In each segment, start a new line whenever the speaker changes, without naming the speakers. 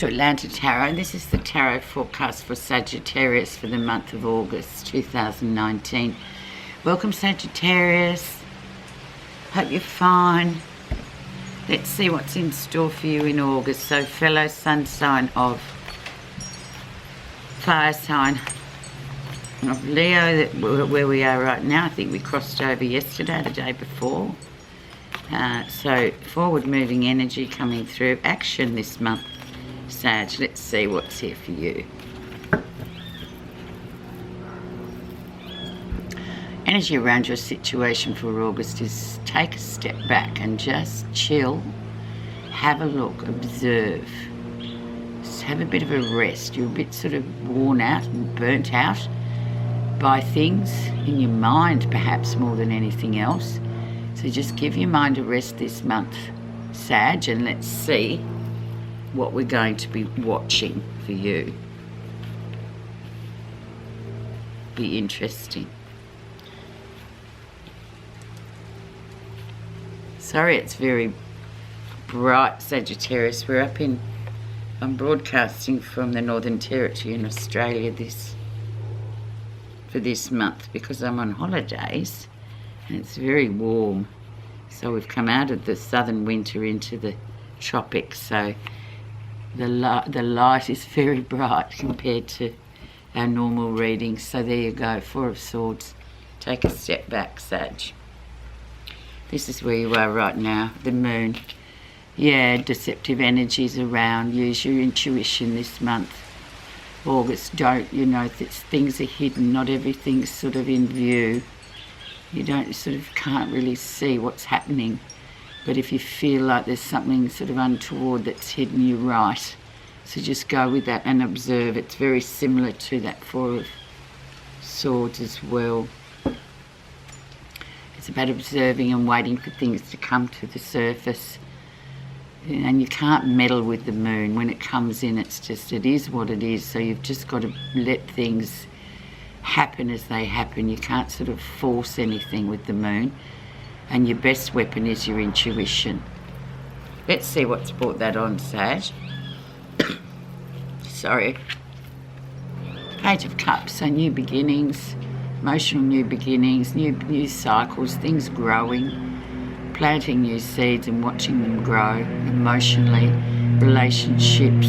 To Atlanta Tarot. This is the tarot forecast for Sagittarius for the month of August 2019. Welcome, Sagittarius. Hope you're fine. Let's see what's in store for you in August. So, fellow sun sign of fire sign of Leo, where we are right now. I think we crossed over yesterday, the day before. So, forward moving energy coming through. Action this month, Sag. Let's see what's here for you. Energy around your situation for August is take a step back and just chill. Have a look, observe. Just have a bit of a rest. You're a bit sort of worn out and burnt out by things in your mind, perhaps more than anything else. So just give your mind a rest this month, Sag, and let's see what we're going to be watching for you. Be interesting. Sorry it's very bright, Sagittarius. I'm broadcasting from the Northern Territory in Australia for this month because I'm on holidays and it's very warm. So we've come out of the southern winter into the tropics, so the light is very bright compared to our normal readings. So there you go, Four of Swords. Take a step back, Sag. This is where you are right now, the moon. Yeah, deceptive energies around. Use your intuition this month. August, things are hidden. Not everything's sort of in view. You can't really see what's happening. But if you feel like there's something sort of untoward that's hidden, you're right. So just go with that and observe. It's very similar to that Four of Swords as well. It's about observing and waiting for things to come to the surface. And you can't meddle with the moon. When it comes in, it is what it is. So you've just got to let things happen as they happen. You can't sort of force anything with the moon. And your best weapon is your intuition. Let's see what's brought that on, Sag. Sorry. Page of Cups, so new beginnings, emotional new beginnings, new cycles, things growing, planting new seeds and watching them grow emotionally, relationships,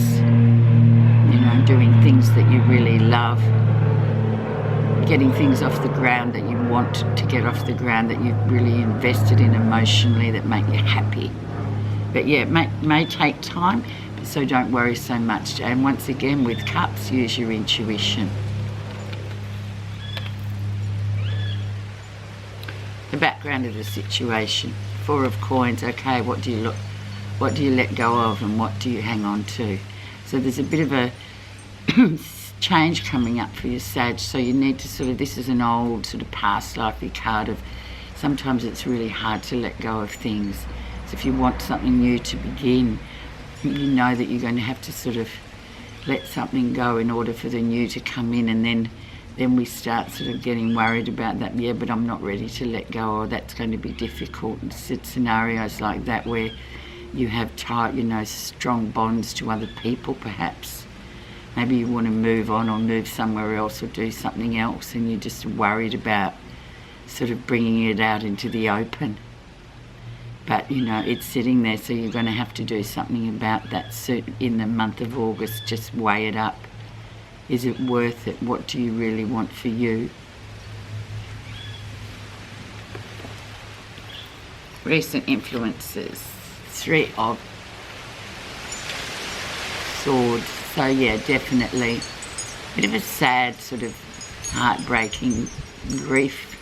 doing things that you really love, getting things off the ground that you want to get off the ground, that you've really invested in emotionally, that make you happy. But yeah, it may take time, so don't worry so much. And once again, with Cups, use your intuition. The background of the situation. Four of Coins. Okay, what do you let go of and what do you hang on to? So there's a bit of a change coming up for you, Sag. So you need to this is an old sort of past lifey card of sometimes it's really hard to let go of things. So if you want something new to begin, you know that you're going to have to sort of let something go in order for the new to come in, and then we start sort of getting worried about that. Yeah, but I'm not ready to let go, or that's going to be difficult. Scenarios like that where you have tight, strong bonds to other people perhaps. Maybe you want to move on or move somewhere else or do something else, and you're just worried about sort of bringing it out into the open. But, it's sitting there, so you're going to have to do something about that in the month of August. Just weigh it up. Is it worth it? What do you really want for you? Recent influences. Three of Swords. So yeah, definitely a bit of a sad sort of heartbreaking grief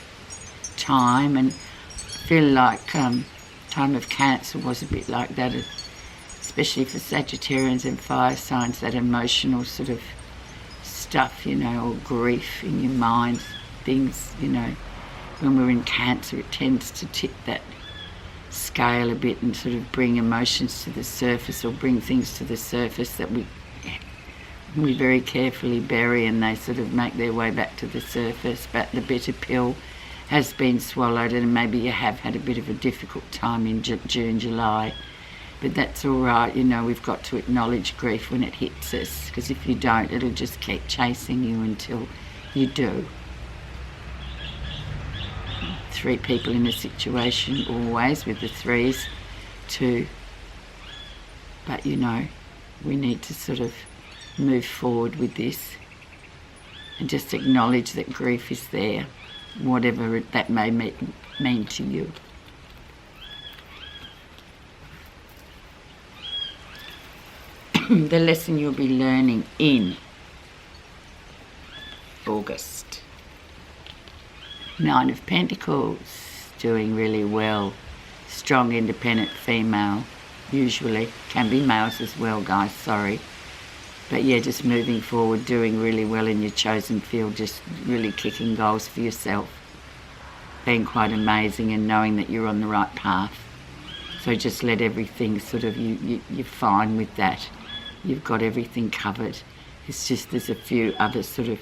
time, and I feel like time of Cancer was a bit like that, especially for Sagittarians and fire signs, that emotional sort of stuff, or grief in your mind, things, when we're in Cancer it tends to tip that scale a bit and sort of bring emotions to the surface, or bring things to the surface that we very carefully bury, and they sort of make their way back to the surface. But the bitter pill has been swallowed, and maybe you have had a bit of a difficult time in June, July, But that's all right, you know, we've got to acknowledge grief when it hits us, because if you don't, it'll just keep chasing you until you do. 3 people in a situation always, with the 3s, 2. But, you know, we need to sort of move forward with this and just acknowledge that grief is there, whatever that may mean to you. The lesson you'll be learning in August. 9 of Pentacles, doing really well. Strong, independent female, usually. Can be males as well, guys, sorry. But yeah, just moving forward, doing really well in your chosen field, just really kicking goals for yourself. Being quite amazing and knowing that you're on the right path. So just let everything sort of, you're fine with that. You've got everything covered. It's just there's a few other sort of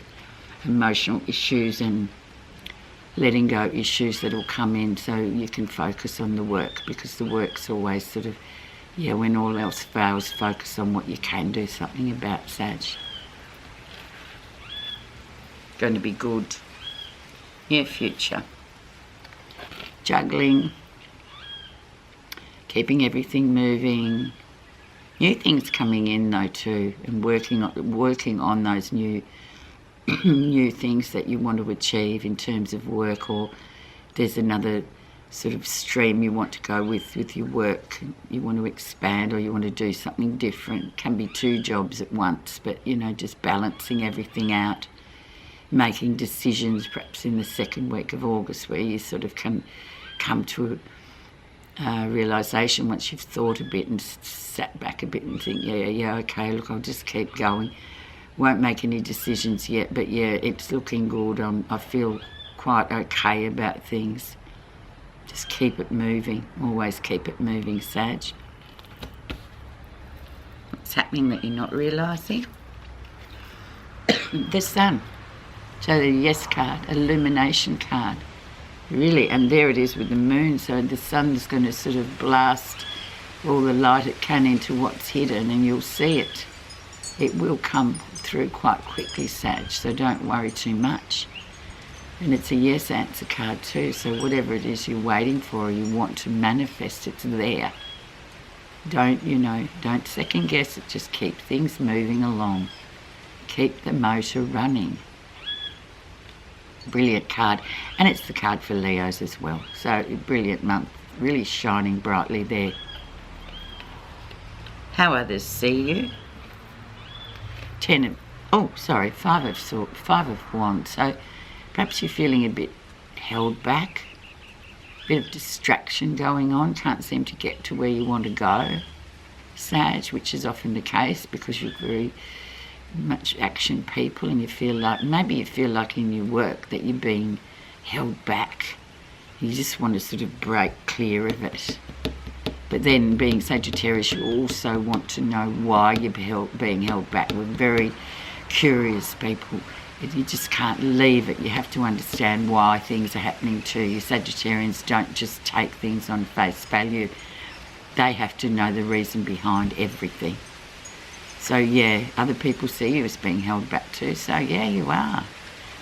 emotional issues and letting go issues that will come in, so you can focus on the work, because the work's always sort of, yeah, when all else fails, focus on what you can do something about, Sag. Going to be good. Near future. Juggling. Keeping everything moving. New things coming in though too, and working on those new things that you want to achieve in terms of work, or there's another sort of stream you want to go with your work. You want to expand, or you want to do something different. Can be 2 jobs at once, but you know, just balancing everything out, making decisions perhaps in the 2nd week of August, where you sort of can come to realisation once you've thought a bit and sat back a bit and think, yeah, okay, look, I'll just keep going. Won't make any decisions yet, but yeah, it's looking good. I feel quite okay about things. Just keep it moving. Always keep it moving, Sag. What's happening that you're not realising? The Sun. So the Yes card, Illumination card. Really, and there it is with the Moon. So the Sun's going to sort of blast all the light it can into what's hidden, and you'll see it. It will come through quite quickly, Sag, so don't worry too much. And it's a yes answer card too, so whatever it is you're waiting for or you want to manifest, it's there. Don't second guess it, just keep things moving along. Keep the motor running. Brilliant card, and it's the card for Leos as well, so brilliant month, really shining brightly there. How others see you. 5 of Wands, so perhaps you're feeling a bit held back, a bit of distraction going on, can't seem to get to where you want to go, Sag, which is often the case because you're very much action people, and you feel like in your work that you're being held back. You just want to sort of break clear of it. But then, being Sagittarius, you also want to know why you're being held back. We're very curious people. You just can't leave it. You have to understand why things are happening to you. Sagittarians don't just take things on face value. They have to know the reason behind everything. So yeah, other people see you as being held back too. So yeah, you are.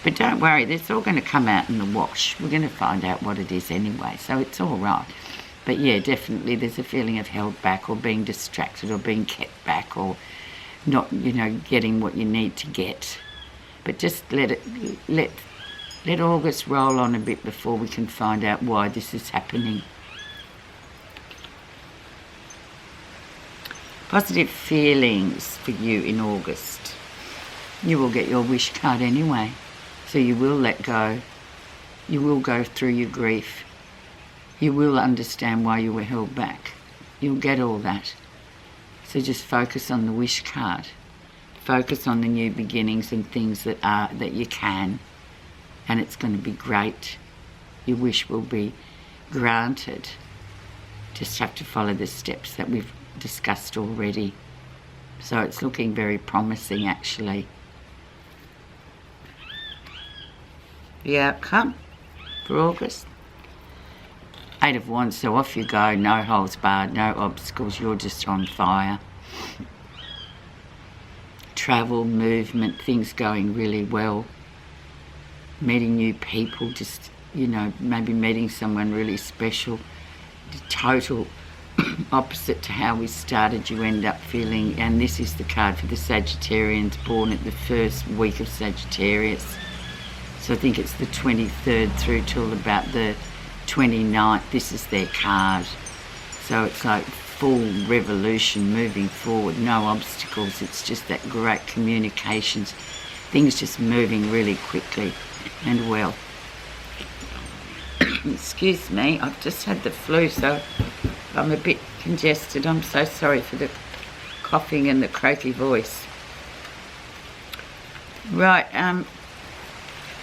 But don't worry, it's all going to come out in the wash. We're going to find out what it is anyway, so it's all right. But yeah, definitely there's a feeling of held back, or being distracted, or being kept back, or not, getting what you need to get. But just let August roll on a bit before we can find out why this is happening. Positive feelings for you in August. You will get your wish card anyway, so you will let go. You will go through your grief. You will understand why you were held back. You'll get all that. So just focus on the wish card. Focus on the new beginnings and things that you can, and it's going to be great. Your wish will be granted. Just have to follow the steps that we've discussed already. So it's looking very promising, actually. The outcome for August. Eight of Wands, so off you go, no holds barred, no obstacles, you're just on fire. Travel, movement, things going really well. Meeting new people, just, you know, maybe meeting someone really special. The total opposite to how we started, you end up feeling, and this is the card for the Sagittarians born at the first week of Sagittarius. So I think it's the 23rd through till about the 29th. This is their card. So it's like full revolution, moving forward, no obstacles. It's just that great communications, things just moving really quickly and well. Excuse me, I've just had the flu, so I'm a bit congested. I'm so sorry for the coughing and the croaky voice. Right,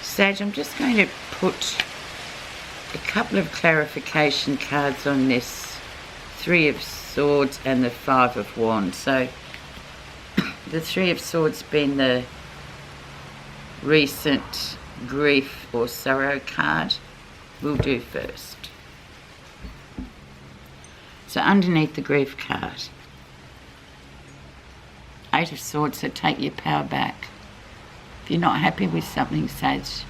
Sag, I'm just going to put a couple of clarification cards on this Three of Swords and the Five of Wands. So the Three of Swords being the recent grief or sorrow card, we'll do first. So underneath the grief card, Eight of Swords, so take your power back. If you're not happy with something, Sage,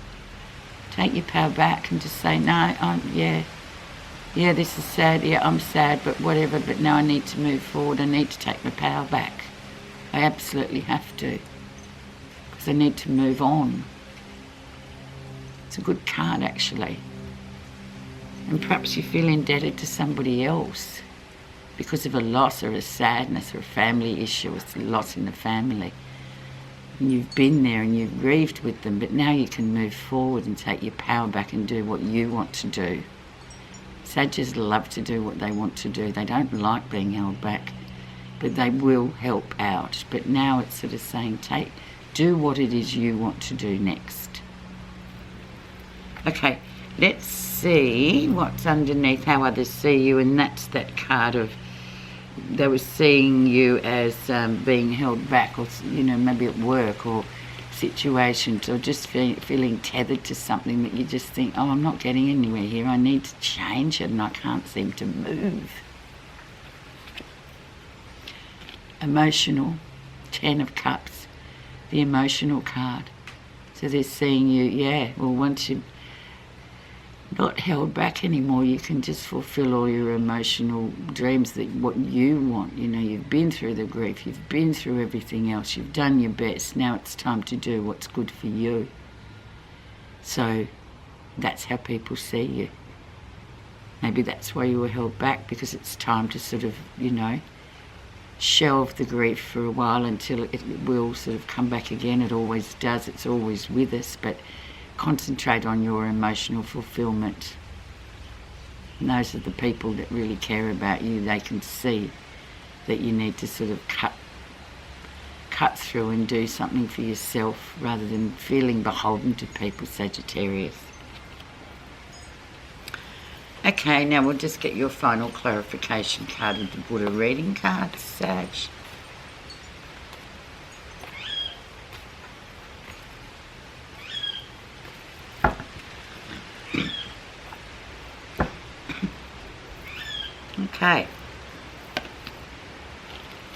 take your power back and just say, no, yeah, this is sad, yeah, I'm sad, but whatever, but now I need to move forward, I need to take my power back. I absolutely have to, because I need to move on. It's a good card, actually. And perhaps you feel indebted to somebody else because of a loss or a sadness or a family issue, it's a loss in the family. And you've been there and you've grieved with them, but now you can move forward and take your power back and do what you want to do. Sages love to do what they want to do. They don't like being held back, but they will help out. But now it's sort of saying, do what it is you want to do next. Okay, let's see what's underneath, how others see you, and that's that card of they were seeing you as being held back, or, you know, maybe at work or situations, or just feeling tethered to something that you just think, oh, I'm not getting anywhere here, I need to change it and I can't seem to move. Emotional, 10 of Cups, the emotional card. So they're seeing you, yeah, well, once you're not held back anymore, you can just fulfill all your emotional dreams, that what you want. You know, you've been through the grief, you've been through everything else, you've done your best, now it's time to do what's good for you. So that's how people see you. Maybe that's why you were held back, because it's time to sort of, you know, shelve the grief for a while until it will sort of come back again. It always does, it's always with us, but concentrate on your emotional fulfillment. And those are the people that really care about you. They can see that you need to sort of cut through and do something for yourself rather than feeling beholden to people, Sagittarius. Okay, now we'll just get your final clarification card of the Buddha reading card, Sag. Okay.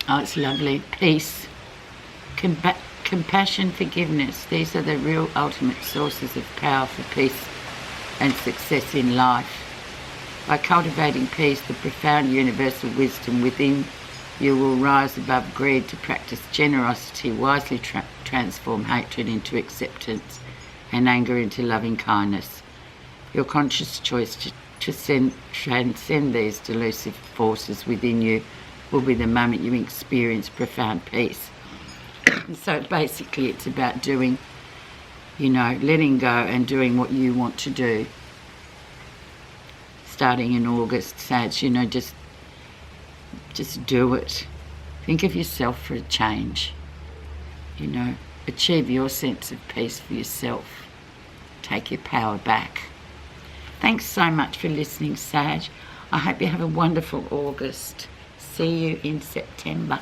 Oh, it's lovely. Peace, compassion, forgiveness. These are the real ultimate sources of power for peace and success in life. By cultivating peace, the profound universal wisdom within you will rise above greed to practice generosity, wisely transform hatred into acceptance and anger into loving kindness. Your conscious choice to transcend these delusive forces within you will be the moment you experience profound peace. So basically it's about doing, you know, letting go and doing what you want to do. Starting in August, Sag, you know, just do it. Think of yourself for a change. You know, achieve your sense of peace for yourself. Take your power back. Thanks so much for listening, Sag. I hope you have a wonderful August. See you in September.